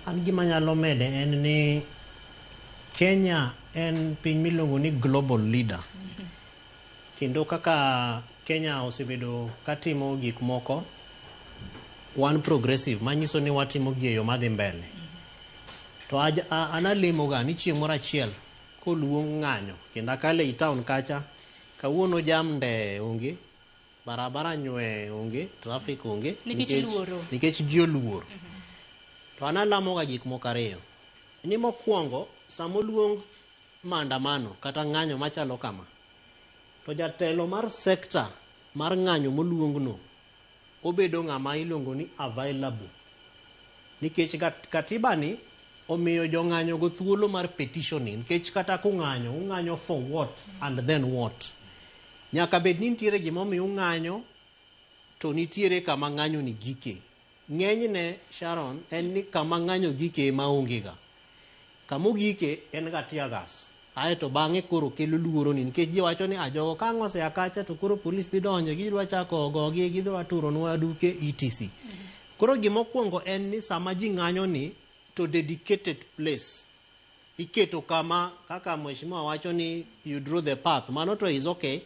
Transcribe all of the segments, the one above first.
An gima nyalo mede en ni Kenya en piny miluongo ni global leader. Kendo kaka Kenya osebedo katimo gik moko, wan progressive, manyiso ni watimo gi e yo madhi mbele. To analimoga ni chieng' moro achiel koluong ng'anyo, kendo akale i town kacha, kawuono jam nde onge, barabara nywe onge, traffic onge, nikech ji oluor. To analamoga gik moko ariyo. Ni mokwongo, samoluong maandamano kata ng'anyo machalo kama, to jatelo mar sekta mar ng'anyo moluongno obedo ng'ama iluongo ni available. Nikech katiba ni omiyo jong'anyo go thuolo mar petitioning, nikech kata ung'anyo for what and then what. Nyaka bed ni nitiere gimomiyo ung'anyo, to nitiere kama ng'anyo ni gike. Ng'enyne Sharon en ni kama ng'anyo gike ma onge ga. Kamo gike en ga tear gas. Aeto bang'e koro kelo luoro ni, nikech ji wacho ni ajogo ka ng'ose akacha to koro polis dhi donjo, gidwa chako ogogi, gidwa turonwa duke etc. Koro gimokwongo en ni sama ji ng'anyo ni to dedicated place iketo kama, kaka mheshimiwa wacho ni you draw the path, mano to is okay,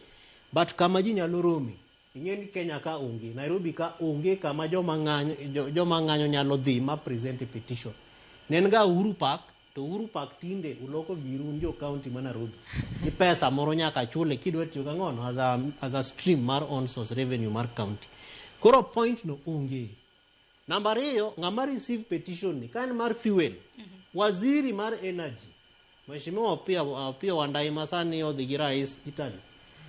but kama ji nyalo romi. Ing'e ni Kenya ka onge, Nairobi ka onge kama joma ng'anyo nyalo dhi ma present petition. Nen ga Uhuru Park, to Uhuru Park tinde uloko girun jo county ma Nairobi. Ni pesa moro nyaka chule kidwa tiyo ka ng'ono as a stream mar on source revenue mar county. Koro point no onge. Number 2, ng'ama receive petition ni kan mar fuel. Waziri mar energy, Mheshimiwa Opiyo Wandayi masani odhi gi rais Italy,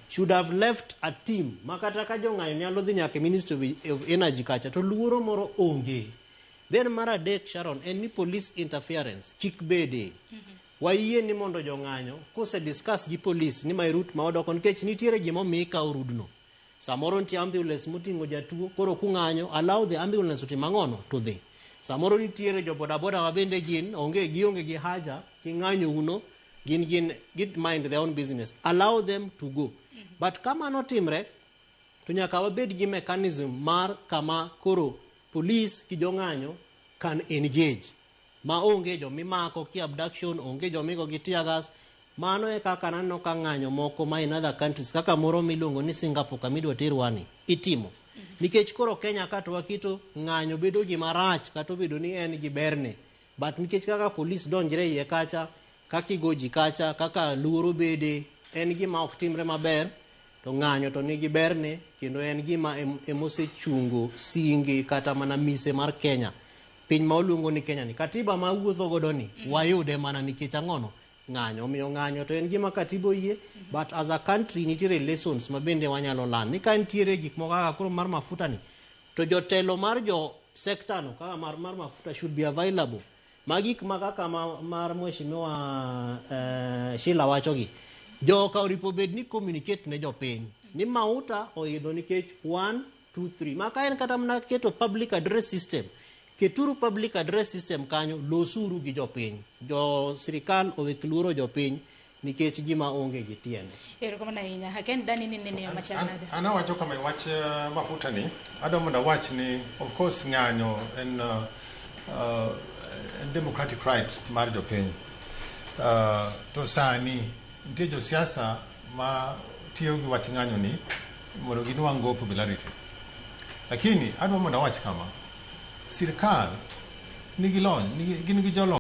should have left a team makata ka jong'anyo nyalo dhi nyaka Ministry of Energy kacha, to luoro moro onge. Then mar adek, Sharon, en ni police interference kik bede. Wayie ni mondo jong'anyo kose discuss gi police ni my route ma odoko, nikech nitiere gimomiyo ikawo rudno. Samoro nitie ambulance moting'o jatuo, koro kung'anyo allow the ambulance otim ang'ono to dhi. Samoro nitiere jo bodaboda ma bende gionge gi haja king'anyo uno, gin mind their own business, allow them to go. But kama notimre, to nyaka wabed gi mechanism mar kama koro police ki jong'anyo can engage, ma onge jo mimako ki abduction, onge jo migo gi tear gas. Mano e kaka naneno ka ng'anyo moko ma in other countries kaka moro miluongo ni Singapore kamidwa terwani itimo. Nikech koro Kenya ka to wakito ng'anyo bedo gima rach kata obedo ni en gi berne, but nikech kaka police donjre iye kacha, kaka igoji kacha, kaka luoro bede, en gima ok timre maber. To ng'anyo to nigi berne, kendo en gima emosechungo singi kata mana mise mar Kenya, piny ma oluongo ni Kenya ni. Katiba ma wuotho godo ni wayude mana nikech ang'ono ng'anyo. Omiyo ng'anyo to en gima katiba yie, but as a country nitiere lessons ma bende wanyalo learn. Ni ka nitiere gik moko kaka koro mar mafuta ni, to jotelo mar jo sector no kaka mar mafuta should be available. Magik kaka mar mheshimiwa Shila wacho gi, jo ka oripo bed ni communicate ne jopiny ni mauta oidho nikech 1 2 3. Maka en kata mna keto public address system, keturu public address system kanyo, losuru gi jopiny. Jo sirikal owek luoro jopiny nikech gima onge gi tiende. Kama na inya haken dani nini ya machanada. Ana wacho kama wach mafuta ni, ado na wach ni, of course ng'anyo en democratic right mar jopiny. To sani nitie jo siasa ma tiyo gi wach ng'anyo ni mondo ginwang' go popularity. Lakini adwa mondo wach kama, sirikal nigi lony, gin gi jolony